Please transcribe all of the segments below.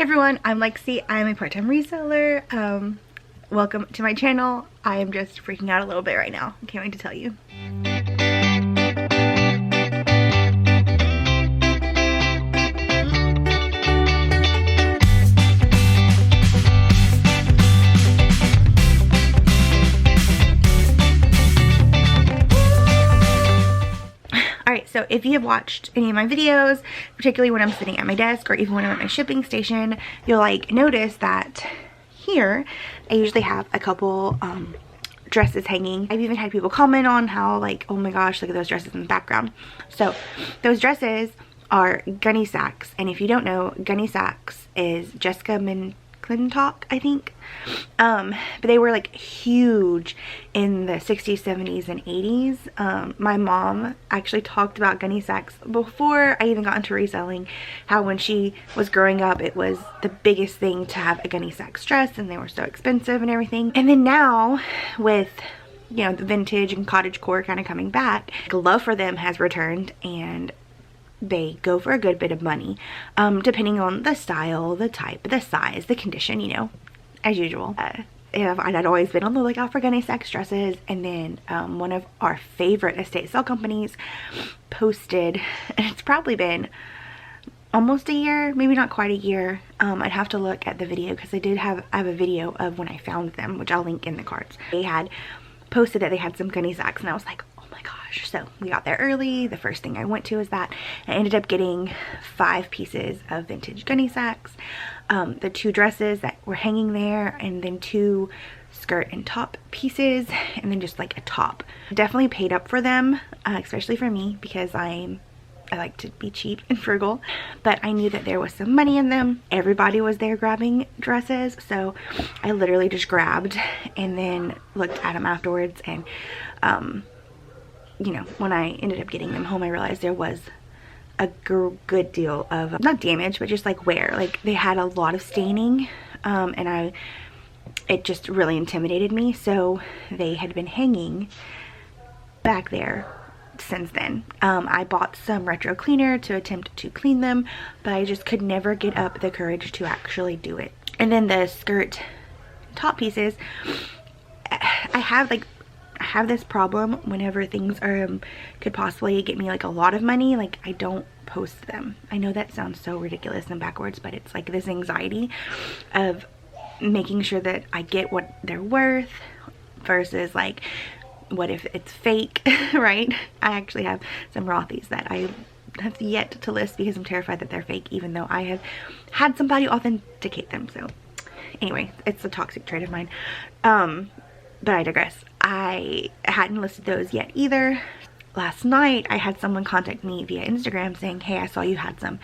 everyone, I'm Lexi. I'm a part-time reseller. Welcome to my channel. I am just freaking out a little bit right now. I can't wait to tell you. Alright, so if you have watched any of my videos, particularly when I'm sitting at my desk or even when I'm at my shipping station, you'll notice that here I usually have a couple dresses hanging. I've even had people comment on how oh my gosh, look at those dresses in the background. So those dresses are Gunne Sax, and if you don't know, Gunne Sax is Jessica McClintock, I think. But they were huge in the 60s, 70s, and 80s. My mom actually talked about Gunne Sax before I even got into reselling, how when she was growing up it was the biggest thing to have a Gunne Sax dress, and they were so expensive and everything. And then now with the vintage and cottagecore kind of coming back, love for them has returned, and they go for a good bit of money, depending on the style, the type, the size, the condition, as usual. I'd always been on the lookout for Gunne Sax dresses, and then one of our favorite estate sale companies posted, and it's probably been almost a year, maybe not quite a year. I'd have to look at the video because I have a video of when I found them, which I'll link in the cards. They had posted that they had some Gunne Sax, and I was like, oh my gosh. So we got there early. The first thing I went to is that I ended up getting 5 pieces of vintage Gunne Sax, the 2 dresses that were hanging there, and then 2 skirt and top pieces, and then just a top. Definitely paid up for them, especially for me, because I like to be cheap and frugal, but I knew that there was some money in them. Everybody was there grabbing dresses, so I literally just grabbed and then looked at them afterwards. And when I ended up getting them home, I realized there was a good deal of not damage, but just wear. They had a lot of staining, and it just really intimidated me. So they had been hanging back there since then. I bought some retro cleaner to attempt to clean them, but I just could never get up the courage to actually do it. And then the skirt top pieces, I have this problem whenever things could possibly get me a lot of money, I don't post them. I know that sounds so ridiculous and backwards, but it's this anxiety of making sure that I get what they're worth versus what if it's fake, right? I actually have some Rothy's that I have yet to list because I'm terrified that they're fake, even though I have had somebody authenticate them. So anyway, it's a toxic trait of mine. But I digress. I hadn't listed those yet either. Last night I had someone contact me via Instagram saying, hey, I saw you had some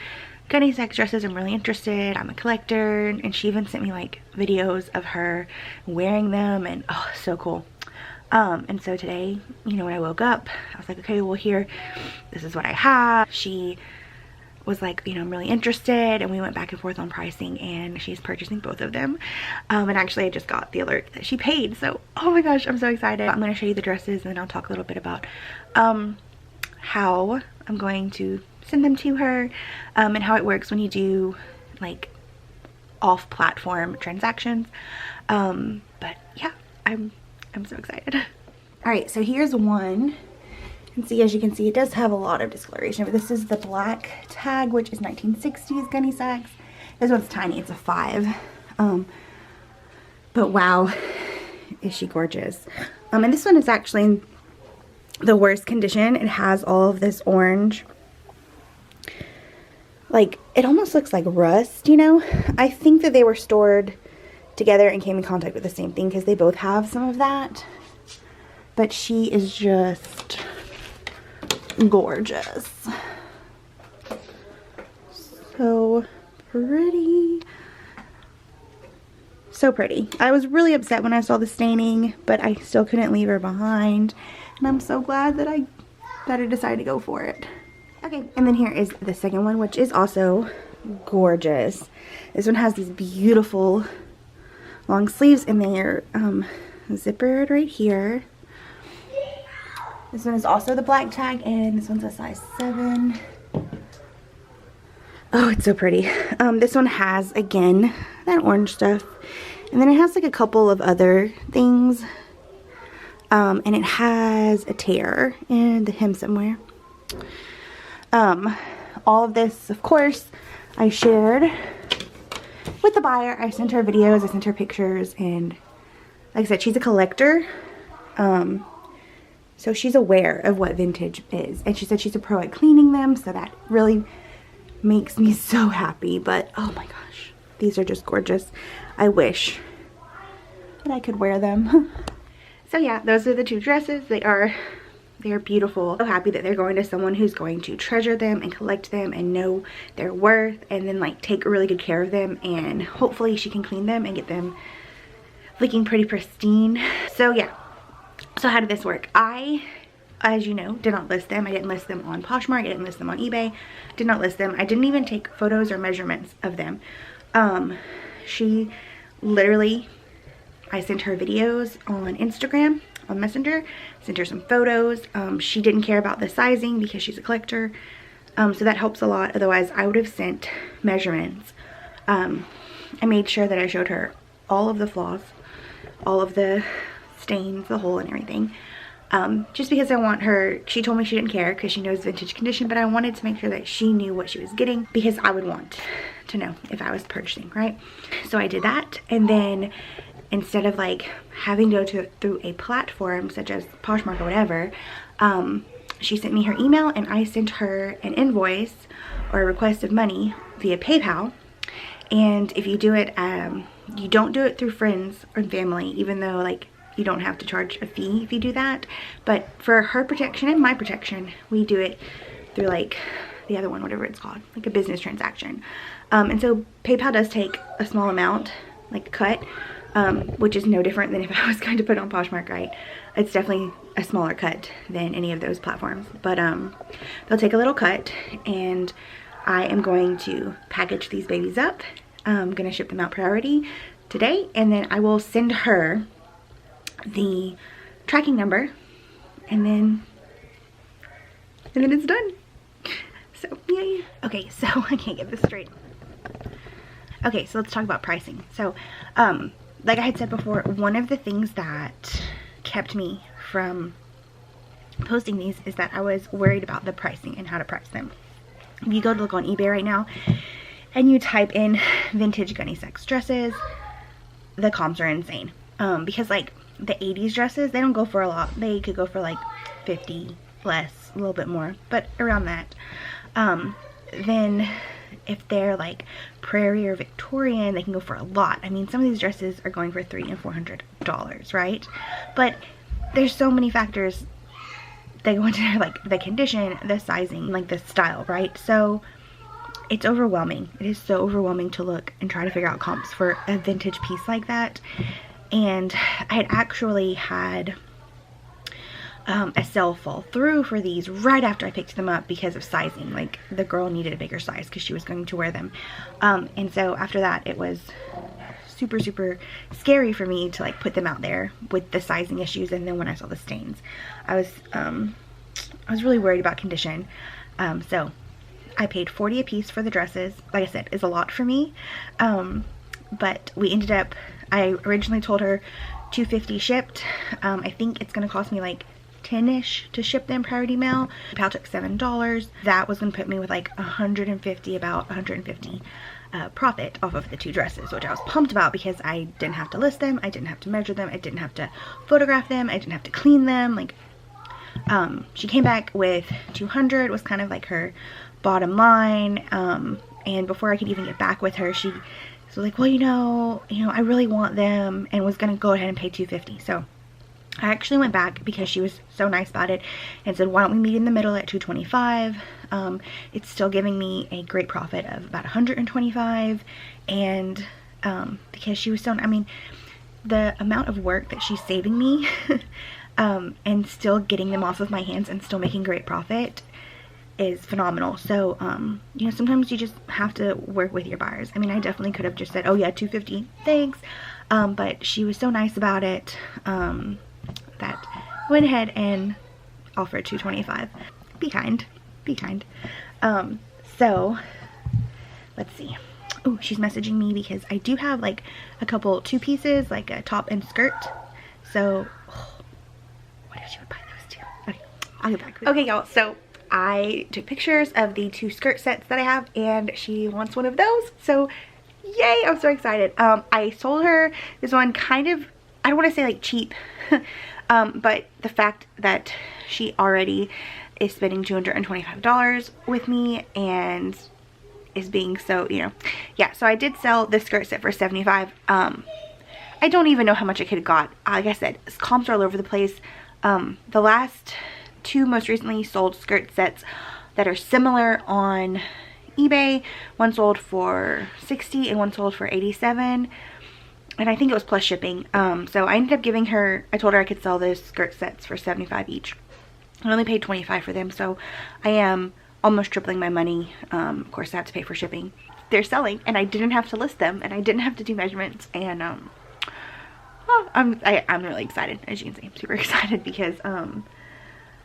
Gunne Sax dresses, I'm really interested, I'm a collector. And she even sent me videos of her wearing them, and oh, so cool. And so today, when I woke up, I was like, okay, well, this is what I have. She was like, I'm really interested, and we went back and forth on pricing, and she's purchasing both of them. And actually I just got the alert that she paid, so oh my gosh, I'm so excited. I'm going to show you the dresses, and then I'll talk a little bit about how I'm going to send them to her, and how it works when you do off-platform transactions. But yeah, I'm so excited. All right, so here's one. And see, as you can see, it does have a lot of discoloration, but this is the black tag, which is 1960s Gunne Sax. This one's tiny, it's a 5. But wow, is she gorgeous. And this one is actually in the worst condition. It has all of this orange. It almost looks like rust, I think that they were stored together and came in contact with the same thing, because they both have some of that. But she is just gorgeous. So pretty. So pretty. I was really upset when I saw the staining, but I still couldn't leave her behind. And I'm so glad that I decided to go for it. Okay, and then here is the second one, which is also gorgeous. This one has these beautiful long sleeves, and they're zippered right here. This one is also the black tag, and this one's a size 7. Oh, it's so pretty. This one has, again, that orange stuff. And then it has like a couple of other things. And it has a tear in the hem somewhere. All of this, of course, I shared with the buyer. I sent her videos, I sent her pictures, and like I said, she's a collector. So she's aware of what vintage is. And she said she's a pro at cleaning them, so that really makes me so happy. But oh my gosh, these are just gorgeous. I wish that I could wear them. So yeah, those are the two dresses. They are beautiful. So happy that they're going to someone who's going to treasure them and collect them and know their worth, and then like take really good care of them, and hopefully she can clean them and get them looking pretty pristine. So yeah, so how did this work? I, as you know, did not list them. I didn't list them on Poshmark. I didn't list them on eBay. Did not list them. I didn't even take photos or measurements of them. She literally, I sent her videos on Instagram, on Messenger, sent her some photos. She didn't care about the sizing because she's a collector. So that helps a lot. Otherwise, I would have sent measurements. I made sure that I showed her all of the flaws, all of the stains, the hole and everything. Just because I want her, she told me she didn't care because she knows vintage condition, but I wanted to make sure that she knew what she was getting because I would want to know if I was purchasing, right? So I did that, and then instead of like having to go through a platform such as Poshmark or whatever, she sent me her email, and I sent her an invoice or a request of money via PayPal. And if you do it, you don't do it through friends or family, even though like you don't have to charge a fee if you do that. But for her protection and my protection, we do it through like the other one, whatever it's called, like a business transaction. And so PayPal does take a small amount, like cut, which is no different than if I was going to put on Poshmark, right? It's definitely a smaller cut than any of those platforms. But they'll take a little cut, and I am going to package these babies up. I'm going to ship them out priority today, and then I will send her the tracking number, and then it's done. So yay. Okay, so I can't get this straight. Okay, so let's talk about pricing. So like I had said before, one of the things that kept me from posting these is that I was worried about the pricing and how to price them. If you go to look on eBay right now and you type in vintage Gunne Sax dresses, the comps are insane. Because like the 80s dresses, they don't go for a lot. They could go for like 50 less, a little bit more, but around that. Then if they're like Prairie or Victorian, they can go for a lot. I mean, some of these dresses are going for $300 and $400, right? But there's so many factors that go into like the condition, the sizing, like the style, right? So it's overwhelming. It is so overwhelming to look and try to figure out comps for a vintage piece like that. And I had actually had a sale fall through for these right after I picked them up because of sizing. Like the girl needed a bigger size because she was going to wear them. And so after that, it was super, super scary for me to like put them out there with the sizing issues. And then when I saw the stains, I was really worried about condition. So I paid $40 a piece for the dresses. Like I said, is a lot for me. But we ended up, I originally told her $250 shipped. I think it's going to cost me like $10-ish to ship them priority mail. PayPal took $7. That was going to put me with like about 150 profit off of the two dresses, which I was pumped about because I didn't have to list them, I didn't have to measure them, I didn't have to photograph them, I didn't have to clean them. Like she came back with $200 was kind of like her bottom line. And before I could even get back with her, she was like, well, you know, I really want them, and was gonna go ahead and pay $250. So I actually went back because she was so nice about it and said, why don't we meet in the middle at $225? It's still giving me a great profit of about $125. And because she was so, I mean, the amount of work that she's saving me and still getting them off of my hands and still making great profit is phenomenal. So sometimes you just have to work with your buyers. I mean, I definitely could have just said, oh yeah, $250, thanks. But she was so nice about it that I went ahead and offered $225. Be kind, be kind. So let's see. Oh, she's messaging me because I do have like a couple 2 pieces, like a top and skirt. So, oh, what if she would buy those too? Okay, I'll get back with you. Okay, y'all, so I took pictures of the 2 skirt sets that I have, and she wants one of those. So, yay, I'm so excited. I sold her this one kind of, I don't want to say like cheap, but the fact that she already is spending $225 with me and is being so, you know, yeah. So I did sell this skirt set for $75. I don't even know how much it could have got. Like I said, comps are all over the place. The last 2 most recently sold skirt sets that are similar on eBay. One sold for $60 and one sold for $87, and I think it was plus shipping. So I ended up giving her, I told her I could sell those skirt sets for $75 each. I only paid $25 for them, so I am almost tripling my money. Of course I have to pay for shipping. They're selling, and I didn't have to list them, and I didn't have to do measurements, and well, I'm really excited. As you can see, I'm super excited because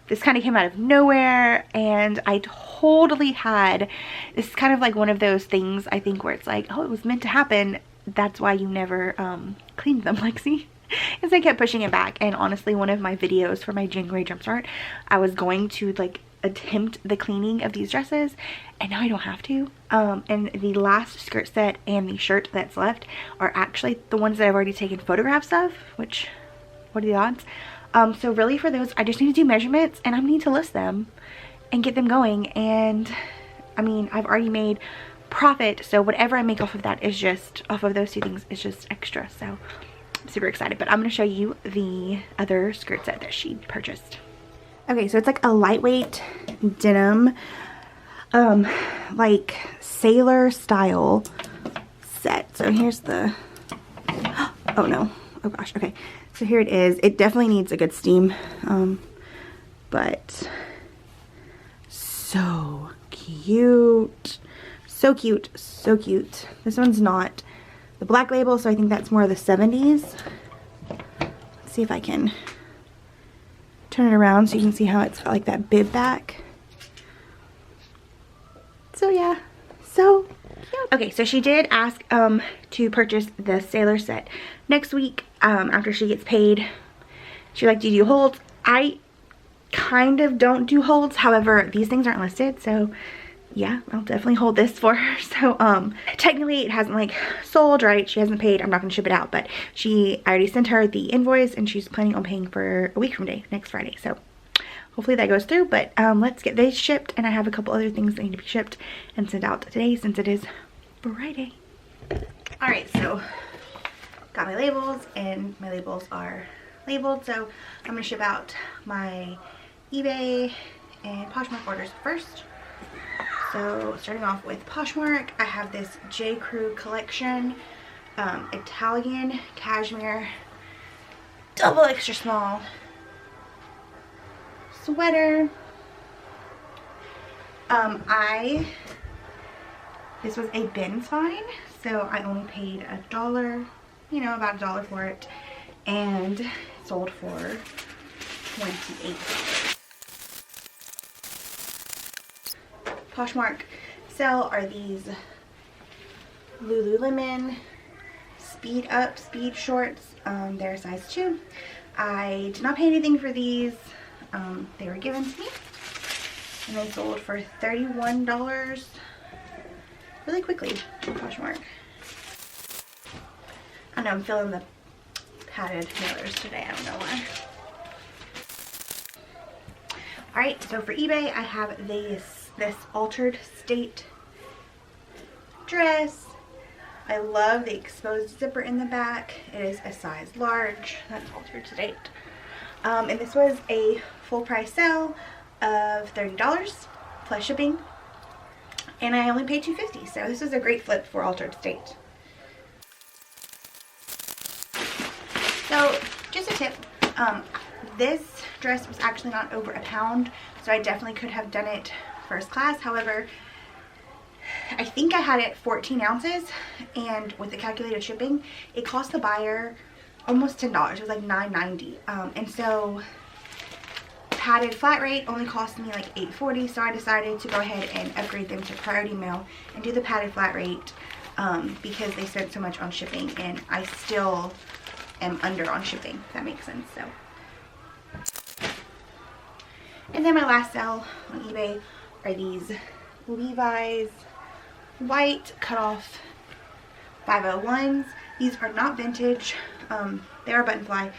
this kind of came out of nowhere, and I totally had, this is kind of like one of those things I think where it's like, oh, it was meant to happen. That's why you never cleaned them, Lexi. As I kept pushing it back. And honestly, one of my videos for my January Jumpstart, I was going to like attempt the cleaning of these dresses, and now I don't have to. And the last skirt set and the shirt that's left are actually the ones that I've already taken photographs of, which, what are the odds? So really for those, I just need to do measurements, and I need to list them and get them going. And I mean, I've already made profit, so whatever I make off of that is just, off of those 2 things, is just extra. So I'm super excited. But I'm going to show you the other skirt set that she purchased. Okay, so it's like a lightweight denim, like sailor style set. So here's the, oh no, oh gosh, okay. So here it is. It definitely needs a good steam, but so cute. So cute, so cute. This one's not the black label, so I think that's more of the 70s. Let's see if I can turn it around so you can see how it's got like that bib back. So yeah, so cute. Okay, so she did ask to purchase the sailor set next week after she gets paid. She would like to do holds. I kind of don't do holds, however these things aren't listed, so yeah, I'll definitely hold this for her. So technically it hasn't like sold, right? She hasn't paid. I'm not gonna ship it out, but I already sent her the invoice, and she's planning on paying for a week from today, next Friday. So hopefully that goes through. But let's get these shipped, and I have a couple other things that need to be shipped and sent out today since it is Friday. All right, so got my labels, and my labels are labeled. So I'm gonna ship out my eBay and Poshmark orders first. So starting off with Poshmark, I have this J. Crew collection, Italian cashmere, double extra small sweater. This was a bin's find, so I only paid $1, you know, about $1 for it, and it sold for $28. Poshmark sell are these Lululemon speed up speed shorts. They're size 2. I did not pay anything for these. They were given to me, and they sold for $31 really quickly on Poshmark. I know I'm feeling the padded mailers today. I don't know why. Alright, so for eBay I have this altered state dress. I love the exposed zipper in the back. It is a size large. That's altered to date. And this was a full price sale of $30 plus shipping. And I only paid $2.50, so this is a great flip for altered state. So just a tip, this dress was actually not over a pound, so I definitely could have done it first class. However, I think I had it 14 ounces, and with the calculated shipping, it cost the buyer almost $10. It was like $9.90. And so padded flat rate only cost me like $8.40, so I decided to go ahead and upgrade them to priority mail and do the padded flat rate because they spent so much on shipping, and I still am under on shipping, if that makes sense. So, and then my last sale on eBay are these Levi's white cutoff 501s. These are not vintage. They are button fly,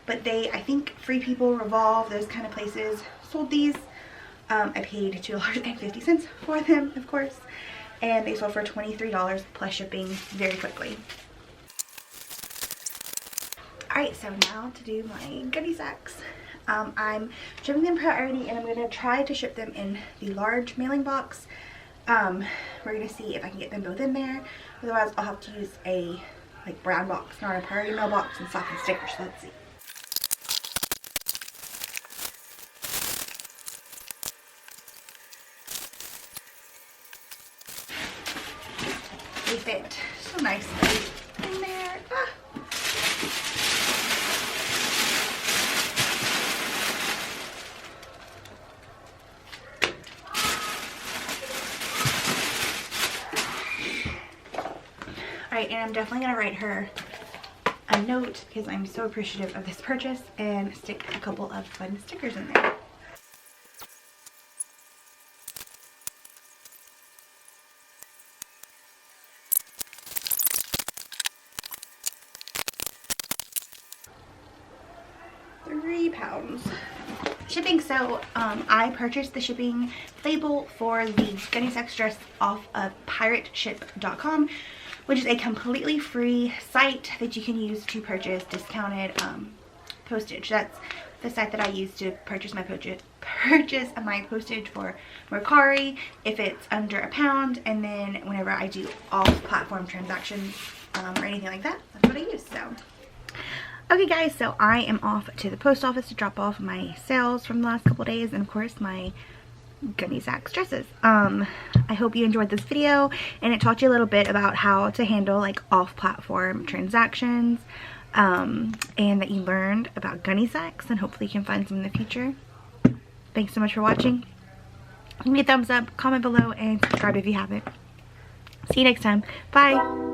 but I think Free People, Revolve, those kind of places sold these. I paid $2.50 for them, of course, and they sold for $23 plus shipping very quickly. Alright, so now to do my Gunne Sax. I'm shipping them priority, and I'm going to try to ship them in the large mailing box. We're going to see if I can get them both in there. Otherwise, I'll have to use a brown box, not a priority mail box, and stocking stickers. So let's see. They fit so nicely in there. Ah. Alright, and I'm definitely going to write her a note because I'm so appreciative of this purchase, and stick a couple of fun stickers in there. £3 shipping. So I purchased the shipping label for the Gunne Sax dress off of pirateship.com, which is a completely free site that you can use to purchase discounted postage. That's the site that I use to purchase my postage for Mercari if it's under £1, and then whenever I do off-platform transactions or anything like that, that's what I use. So okay guys, so I am off to the post office to drop off my sales from the last couple days, and of course my Gunne Sax dresses. I hope you enjoyed this video, and it taught you a little bit about how to handle like off-platform transactions, and that you learned about Gunne Sax, and hopefully you can find some in the future. Thanks so much for watching. Give me a thumbs up, comment below, and subscribe if you haven't. See you next time. Bye.